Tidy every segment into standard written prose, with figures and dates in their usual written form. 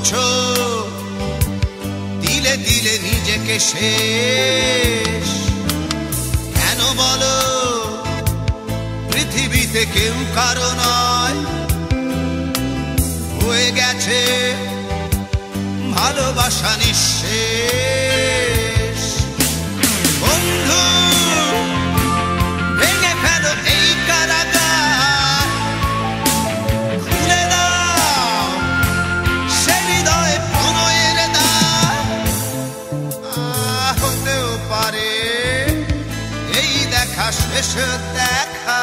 করছো দিলে দিলে নিজেকে শেষ। কেন বলো পৃথিবীতে কেউ কারো নয়, হয়ে গেছে ভালোবাসা নিঃশেষ। বন্ধু ভেঙে ফেলো এই কারাগার, খুলে দাও সে হৃদয় প্রণয়ের দ্বার। হতেও পারে এই দেখা শেষ দেখা,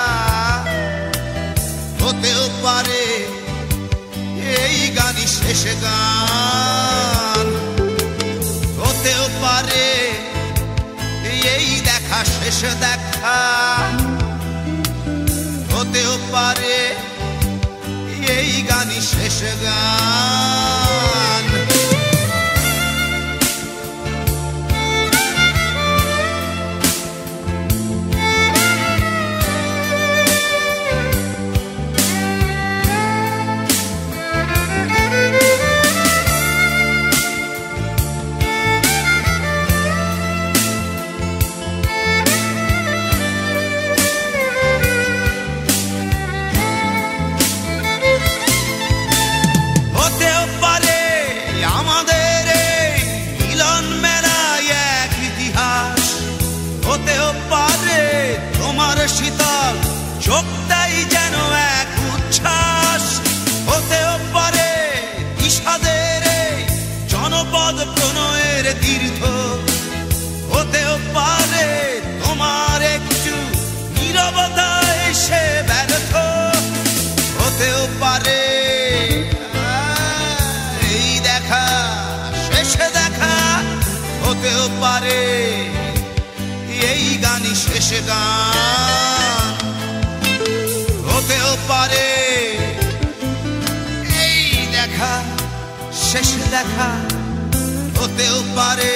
হতেও পারে এই গানই শেষ গান, হতেও পারে এই দেখা শেষ দেখা, হতেও পারে এই গানই শেষ গান। শীতল চোখটাই যেন এক উচ্ছ্বাস, হতেও পারে বিষাদের জনপদ প্রণয়ের তীর্থ, হতেও পারে তোমার একটু নীরবতা এসে ব্যর্থ, হতেও পারে এই দেখা শেষে দেখা, হতেও পারে এই গানই শেষ গান, হতেও পারে এই দেখা শেষ দেখা, হতেও পারে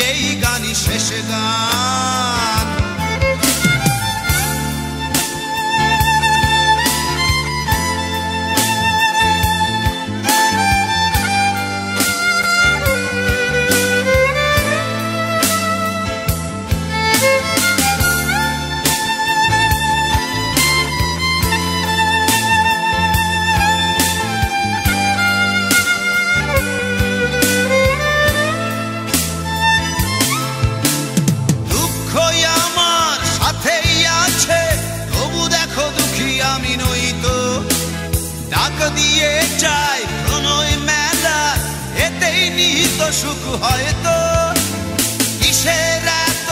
এই গানই শেষ গান। আমি নই তো ডাক দিয়ে যাই প্রণয় মেলা, এতেই নিহিত সুখ হয়তো। কিসের এত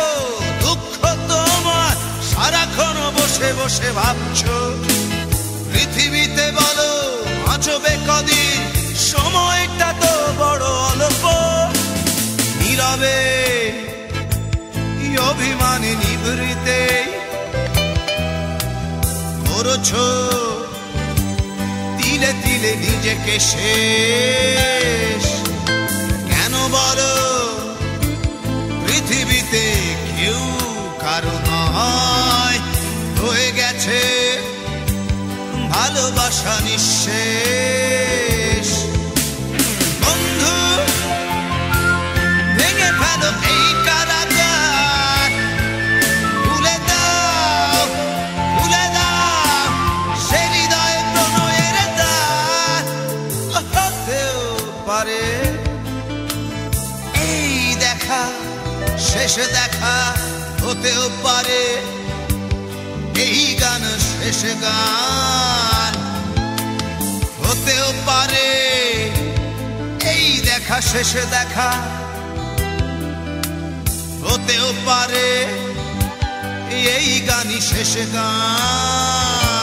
দুঃখ তোমার সারাক্ষণ বসে বসে ভাবছো, পৃথিবীতে বলো বাঁচবে কদিন, সময়টা তো বড় অল্প। নীরবে অভিমানে নিভৃতে করছো তিলে তিলে নিজেকে শেষ। কেন বলো পৃথিবীতে কেউ কারো নয়, হয়ে গেছে ভালোবাসা নিঃশেষ। বন্ধু ভেঙে ফেলো এই কারাগার, খুলে দাও খুলে দাও সে হৃদয় প্রণয়ের দ্বার। হতেও পারে এই দেখা শেষ দেখা, হতেও পারে এই গান শেষ গান, হতেও পারে এই দেখা শেষ দেখা, হতেও পারে এই গানই শেষ গান।